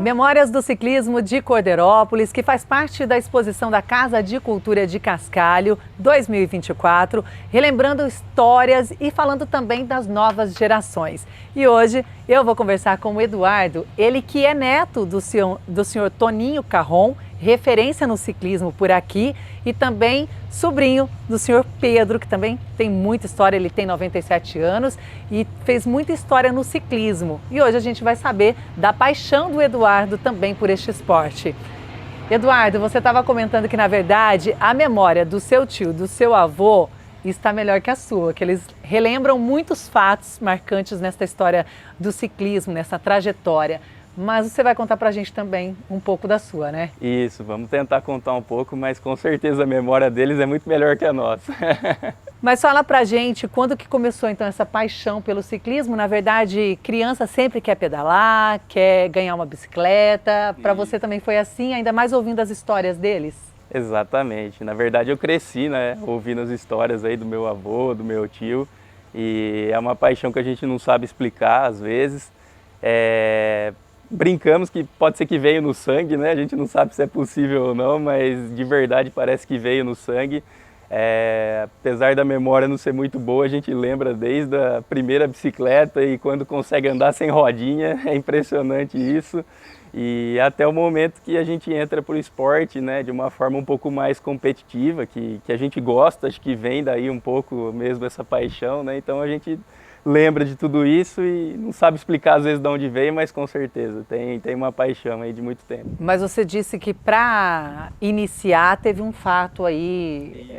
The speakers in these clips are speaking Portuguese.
Memórias do Ciclismo de Corderópolis, que faz parte da exposição da Casa de Cultura de Cascalho 2024, relembrando histórias e falando também das novas gerações. E hoje eu vou conversar com o Eduardo, ele que é neto do senhor Toninho Carron, referência no ciclismo por aqui, e também sobrinho do senhor Pedro, que também tem muita história, ele tem 97 anos e fez muita história no ciclismo. E hoje a gente vai saber da paixão do Eduardo também por este esporte. Eduardo, você estava comentando que, na verdade, a memória do seu tio, do seu avô, está melhor que a sua, que eles relembram muitos fatos marcantes nesta história do ciclismo, nessa trajetória. Mas você vai contar pra gente também um pouco da sua, né? Isso, vamos tentar contar um pouco, mas com certeza a memória deles é muito melhor que a nossa. Mas fala pra gente, quando que começou então essa paixão pelo ciclismo? Na verdade, criança sempre quer pedalar, quer ganhar uma bicicleta. Para você também foi assim, ainda mais ouvindo as histórias deles? Exatamente. Na verdade eu cresci, né, ouvindo as histórias aí do meu avô, do meu tio. E é uma paixão que a gente não sabe explicar às vezes. Brincamos que pode ser que veio no sangue, né? A gente não sabe se é possível ou não, mas de verdade parece que veio no sangue. Apesar da memória não ser muito boa, a gente lembra desde a primeira bicicleta e quando consegue andar sem rodinha, é impressionante isso. E até o momento que a gente entra para o esporte, né, de uma forma um pouco mais competitiva, que a gente gosta, acho que vem daí um pouco mesmo essa paixão, né? Então a gente lembra de tudo isso e não sabe explicar às vezes de onde veio, mas com certeza tem uma paixão aí de muito tempo. Mas você disse que para iniciar teve um fato aí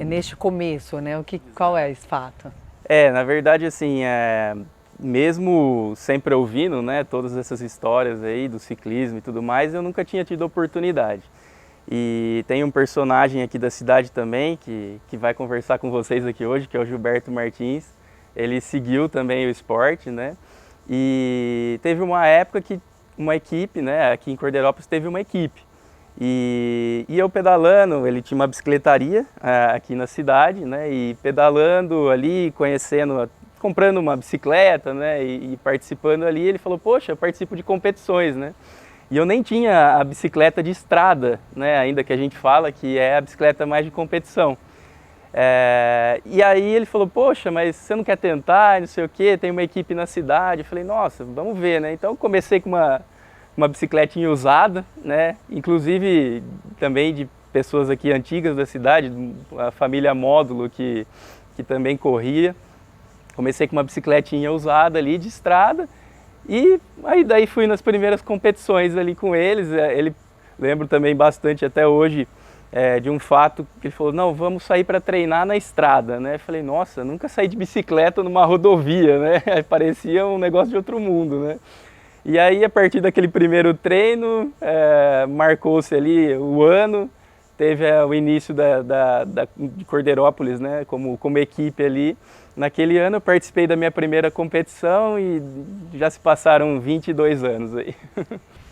neste começo, né? Qual é esse fato? Na verdade assim, mesmo sempre ouvindo, né, todas essas histórias aí do ciclismo e tudo mais, eu nunca tinha tido oportunidade. E tem um personagem aqui da cidade também que vai conversar com vocês aqui hoje, que é o Gilberto Martins. Ele seguiu também o esporte, né? E teve uma época que uma equipe, né? Aqui em Corderópolis teve uma equipe. E eu pedalando, ele tinha uma bicicletaria aqui na cidade, né? E pedalando ali, conhecendo, comprando uma bicicleta, né? E participando ali, ele falou, poxa, eu participo de competições, né? E eu nem tinha a bicicleta de estrada, né? Ainda que a gente fala que é a bicicleta mais de competição. E aí ele falou, poxa, mas você não quer tentar, não sei o que, tem uma equipe na cidade. Eu falei, nossa, vamos ver, né? Então eu comecei com uma bicicletinha usada, né? Inclusive também de pessoas aqui antigas da cidade, a família Módulo que também corria. Comecei com uma bicicletinha usada ali de estrada e aí daí fui nas primeiras competições ali com eles. Ele lembro também bastante até hoje de um fato que ele falou, não, vamos sair para treinar na estrada, né? Eu falei, nossa, nunca saí de bicicleta numa rodovia, né? Parecia um negócio de outro mundo, né? E aí, a partir daquele primeiro treino, marcou-se ali o ano, teve o início de Corderópolis, né? Como equipe ali. Naquele ano eu participei da minha primeira competição e já se passaram 22 anos aí.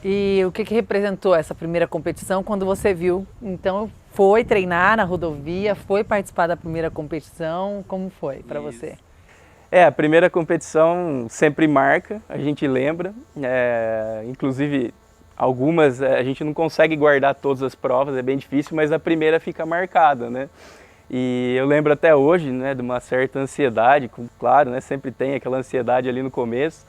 E o que representou essa primeira competição quando você viu? Então, foi treinar na rodovia, foi participar da primeira competição, como foi para você? A primeira competição sempre marca, a gente lembra, inclusive algumas a gente não consegue guardar todas as provas, é bem difícil, mas a primeira fica marcada, né? E eu lembro até hoje, né, de uma certa ansiedade, claro, né, sempre tem aquela ansiedade ali no começo.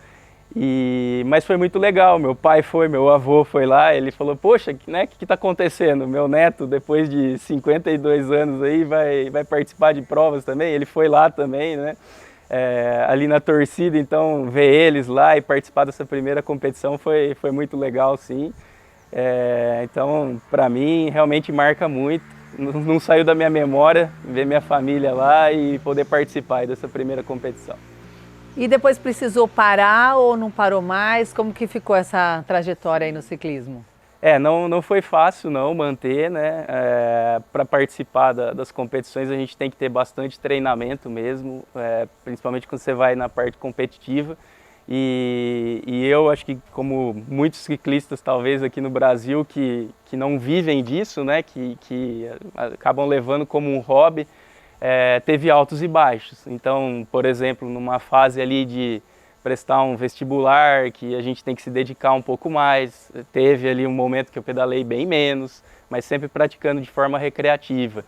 Mas foi muito legal, meu pai foi, meu avô foi lá, ele falou, poxa, né, o que está acontecendo? Meu neto, depois de 52 anos aí, vai participar de provas também, ele foi lá também, né, ali na torcida, então ver eles lá e participar dessa primeira competição foi muito legal, sim. Então, para mim, realmente marca muito, não saiu da minha memória ver minha família lá e poder participar dessa primeira competição. E depois precisou parar ou não parou mais? Como que ficou essa trajetória aí no ciclismo? Não foi fácil não manter, né? Para participar das competições a gente tem que ter bastante treinamento mesmo, principalmente quando você vai na parte competitiva. E eu acho que como muitos ciclistas talvez aqui no Brasil que não vivem disso, né? Que acabam levando como um hobby, teve altos e baixos. Então, por exemplo, numa fase ali de prestar um vestibular, que a gente tem que se dedicar um pouco mais. Teve ali um momento que eu pedalei bem menos, mas sempre praticando de forma recreativa.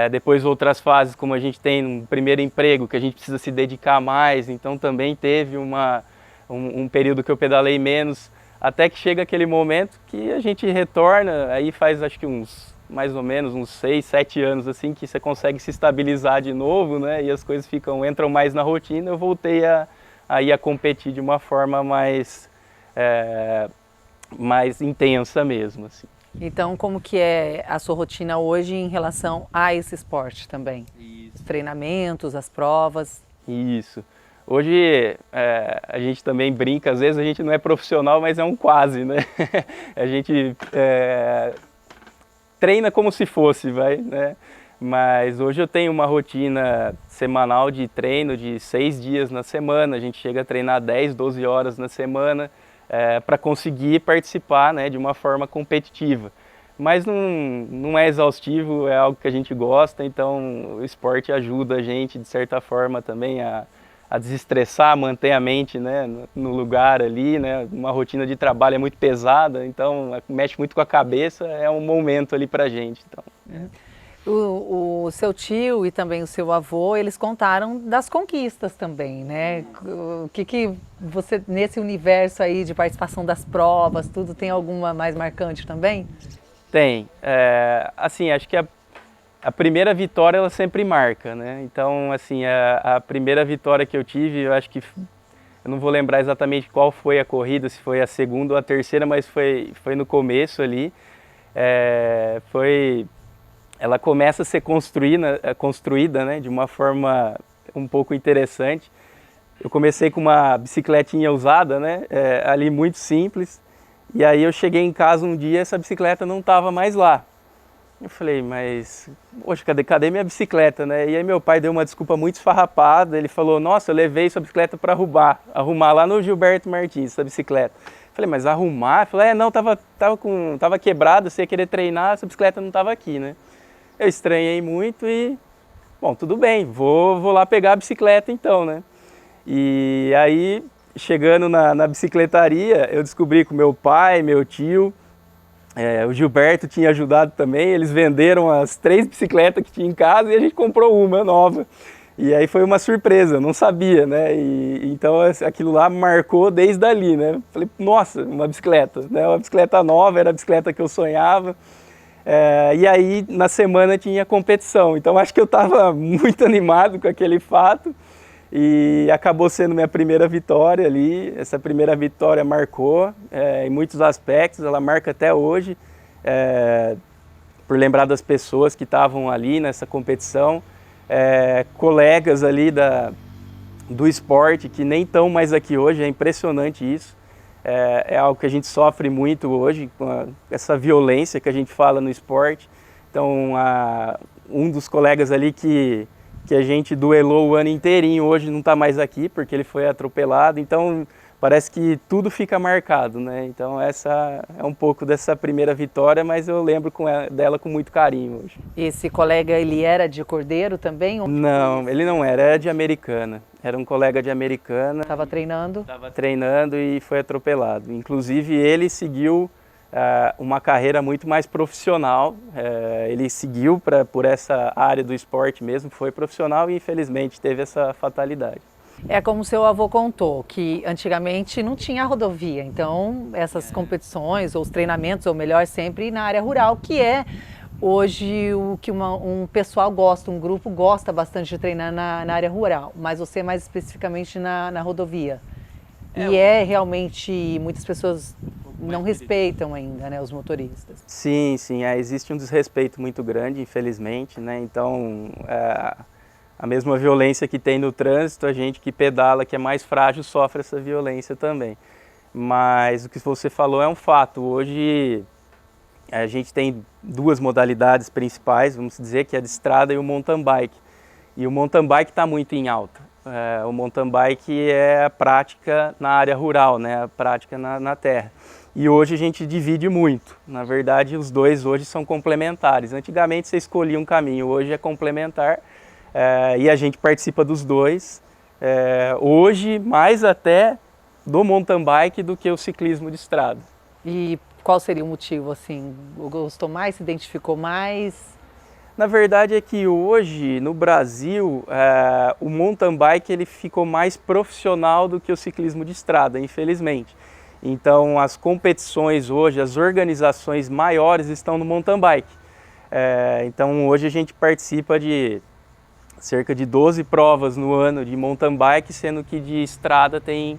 Depois outras fases, como a gente tem um primeiro emprego, que a gente precisa se dedicar mais, então também teve um período que eu pedalei menos, até que chega aquele momento que a gente retorna, aí faz acho que mais ou menos uns 6, 7 anos assim, que você consegue se estabilizar de novo, né? E as coisas entram mais na rotina. Eu voltei a competir de uma forma mais intensa mesmo, assim. Então, como que é a sua rotina hoje em relação a esse esporte também? Isso. Os treinamentos, as provas? Isso. Hoje a gente também brinca, às vezes a gente não é profissional, mas é um quase, né? A gente treina como se fosse, né? Mas hoje eu tenho uma rotina semanal de treino de 6 dias na semana, a gente chega a treinar 10, 12 horas na semana para conseguir participar, né, de uma forma competitiva. Mas não é exaustivo, é algo que a gente gosta, então o esporte ajuda a gente, de certa forma, também a desestressar, manter a mente, né, no lugar ali, né? Uma rotina de trabalho é muito pesada, então mexe muito com a cabeça, é um momento ali pra gente. Então, O seu tio e também o seu avô, eles contaram das conquistas também, né? O que você, nesse universo aí de participação das provas, tudo, tem alguma mais marcante também? Tem. Assim, acho que a primeira vitória, ela sempre marca, né? Então, assim, a primeira vitória que eu tive, eu acho que, eu não vou lembrar exatamente qual foi a corrida, se foi a segunda ou a terceira, mas foi no começo ali. Ela começa a ser construída, né, de uma forma um pouco interessante. Eu comecei com uma bicicletinha usada, né, ali muito simples, e aí eu cheguei em casa um dia e essa bicicleta não estava mais lá. Eu falei, mas, poxa, cadê minha bicicleta, né? E aí meu pai deu uma desculpa muito esfarrapada, ele falou, nossa, eu levei sua bicicleta para arrumar lá no Gilberto Martins, essa bicicleta. Eu falei, mas arrumar? Eu falei, não, tava quebrada, você ia querer treinar, essa bicicleta não estava aqui, né? Eu estranhei muito e, bom, tudo bem, vou lá pegar a bicicleta então, né? E aí, chegando na bicicletaria, eu descobri com meu pai, meu tio, o Gilberto tinha ajudado também, eles venderam as 3 bicicletas que tinha em casa e a gente comprou uma nova. E aí foi uma surpresa, eu não sabia, né? Então aquilo lá marcou desde ali, né? Falei, nossa, uma bicicleta, né? Uma bicicleta nova, era a bicicleta que eu sonhava. E aí na semana tinha competição, então acho que eu estava muito animado com aquele fato e acabou sendo minha primeira vitória ali. Essa primeira vitória marcou em muitos aspectos, ela marca até hoje, por lembrar das pessoas que estavam ali nessa competição, colegas ali do esporte que nem estão mais aqui hoje, é impressionante isso. É algo que a gente sofre muito hoje, com essa violência que a gente fala no esporte. Então, um dos colegas ali que a gente duelou o ano inteirinho, hoje não está mais aqui, porque ele foi atropelado. Então, parece que tudo fica marcado, né? Então, essa é um pouco dessa primeira vitória, mas eu lembro dela com muito carinho hoje. Esse colega, ele era de Cordeiro também? Não, ele não era de Americana. Era um colega de Americana. Estava treinando? Estava treinando e foi atropelado. Inclusive, ele seguiu uma carreira muito mais profissional. Ele seguiu por essa área do esporte mesmo, foi profissional e infelizmente teve essa fatalidade. É como seu avô contou, que antigamente não tinha rodovia, então essas competições ou os treinamentos, ou melhor, sempre na área rural, que é hoje o que um pessoal gosta, um grupo gosta bastante de treinar na área rural, mas você mais especificamente na rodovia. E realmente, muitas pessoas não respeitam ainda, né, os motoristas. Sim, existe um desrespeito muito grande, infelizmente, né, então a mesma violência que tem no trânsito, a gente que pedala, que é mais frágil, sofre essa violência também. Mas o que você falou é um fato. Hoje a gente tem 2 modalidades principais, vamos dizer, que é a de estrada e o mountain bike. E o mountain bike está muito em alta. O mountain bike é a prática na área rural, né? A prática na terra. E hoje a gente divide muito. Na verdade, os dois hoje são complementares. Antigamente você escolhia um caminho, hoje é complementar. E a gente participa dos dois. hoje mais até do mountain bike do que o ciclismo de estrada. E qual seria o motivo, assim? Gostou mais, se identificou mais? Na verdade é que hoje no Brasil o mountain bike ele ficou mais profissional do que o ciclismo de estrada, infelizmente. Então as competições hoje, as organizações maiores estão no mountain bike. Então hoje a gente participa de cerca de 12 provas no ano de mountain bike, sendo que de estrada tem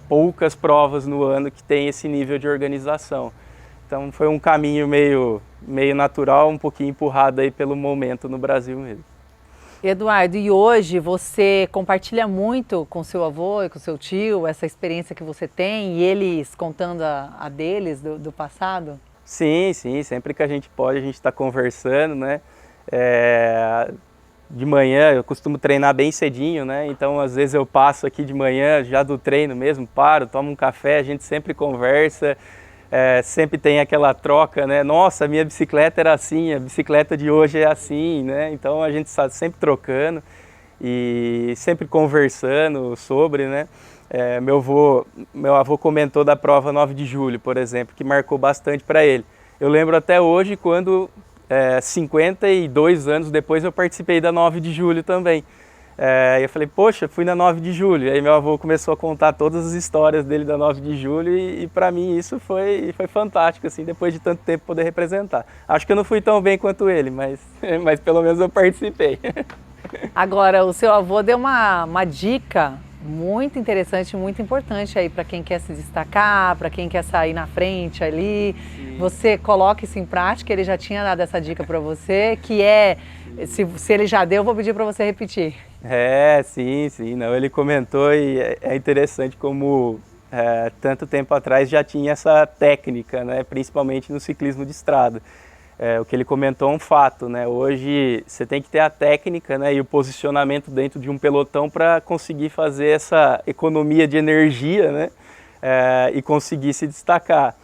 poucas provas no ano que tem esse nível de organização. Então foi um caminho meio natural, um pouquinho empurrado aí pelo momento no Brasil mesmo. Eduardo, e hoje você compartilha muito com seu avô e com seu tio essa experiência que você tem e eles contando a deles do passado? Sim, sempre que a gente pode a gente está conversando, né? De manhã eu costumo treinar bem cedinho, né? Então às vezes eu passo aqui de manhã, já do treino mesmo, paro, tomo um café, a gente sempre conversa, sempre tem aquela troca, né? Nossa, a minha bicicleta era assim, a bicicleta de hoje é assim, né? Então a gente está sempre trocando e sempre conversando sobre, né? Meu avô comentou da prova 9 de julho, por exemplo, que marcou bastante para ele. Eu lembro até hoje quando 52 anos depois eu participei da 9 de julho também. Eu falei, poxa, fui na 9 de julho. Aí meu avô começou a contar todas as histórias dele da 9 de julho e para mim isso foi fantástico, assim, depois de tanto tempo poder representar. Acho que eu não fui tão bem quanto ele, mas pelo menos eu participei. Agora, o seu avô deu uma dica muito interessante, muito importante aí para quem quer se destacar, para quem quer sair na frente ali. Sim. Você coloca isso em prática, ele já tinha dado essa dica para você, que se ele já deu, eu vou pedir para você repetir. Sim, não, ele comentou e é interessante como tanto tempo atrás já tinha essa técnica, né, principalmente no ciclismo de estrada. O que ele comentou é um fato, né? Hoje você tem que ter a técnica, né, e o posicionamento dentro de um pelotão para conseguir fazer essa economia de energia, né, e conseguir se destacar.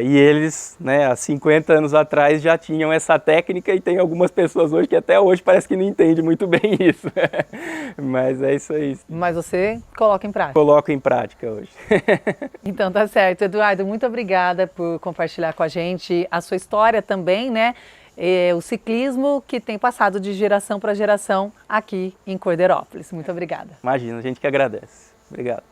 E eles, né, há 50 anos atrás já tinham essa técnica e tem algumas pessoas hoje que até hoje parece que não entendem muito bem isso. Mas é isso aí. Mas você coloca em prática? Coloco em prática hoje. Então tá certo. Eduardo, muito obrigada por compartilhar com a gente a sua história também, né? O ciclismo que tem passado de geração para geração aqui em Cordeirópolis. Muito obrigada. Imagina, a gente que agradece. Obrigado.